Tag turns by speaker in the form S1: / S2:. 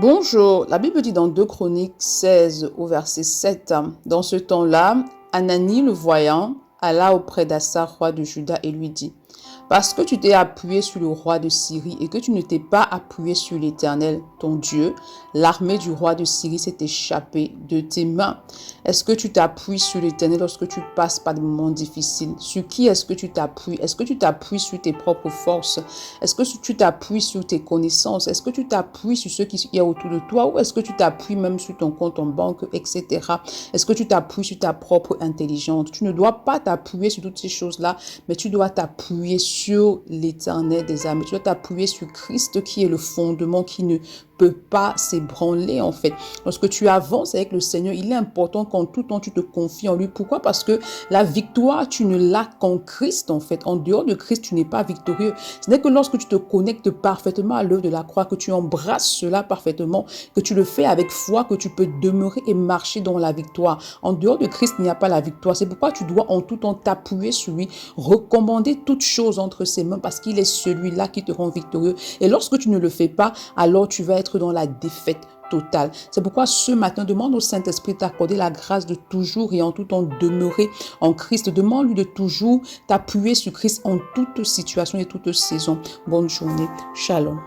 S1: Bonjour, la Bible dit dans 2 Chroniques 16 au verset 7, dans ce temps-là, Anani le voyant alla auprès d'Assa, roi de Juda, et lui dit, parce que tu t'es appuyé sur le roi de Syrie et que tu ne t'es pas appuyé sur l'Éternel, ton Dieu, l'armée du roi de Syrie s'est échappée de tes mains. Est-ce que tu t'appuies sur l'Éternel lorsque tu passes par des moments difficiles? Sur qui est-ce que tu t'appuies? Est-ce que tu t'appuies sur tes propres forces? Est-ce que tu t'appuies sur tes connaissances? Est-ce que tu t'appuies sur ce qu'il y a autour de toi? Ou est-ce que tu t'appuies même sur ton compte en banque, etc.? Est-ce que tu t'appuies sur ta propre intelligence? Tu ne dois pas t'appuyer sur toutes ces choses-là, mais tu dois t'appuyer sur l'Éternel des armées. Tu dois t'appuyer sur Christ qui est le fondement qui ne peut pas s'ébranler en fait. Lorsque tu avances avec le Seigneur, il est important qu'en tout temps tu te confies en lui. Pourquoi? Parce que la victoire, tu ne l'as qu'en Christ en fait. En dehors de Christ, tu n'es pas victorieux. Ce n'est que lorsque tu te connectes parfaitement à l'œuvre de la croix, que tu embrasses cela parfaitement, que tu le fais avec foi, que tu peux demeurer et marcher dans la victoire. En dehors de Christ, il n'y a pas la victoire. C'est pourquoi tu dois en tout temps t'appuyer sur lui, recommander toutes choses entre ses mains parce qu'il est celui-là qui te rend victorieux. Et lorsque tu ne le fais pas, alors tu vas être dans la défaite totale. C'est pourquoi ce matin, demande au Saint-Esprit de t'accorder la grâce de toujours et en tout temps demeurer en Christ. Demande-lui de toujours t'appuyer sur Christ en toute situation et toute saison. Bonne journée. Shalom.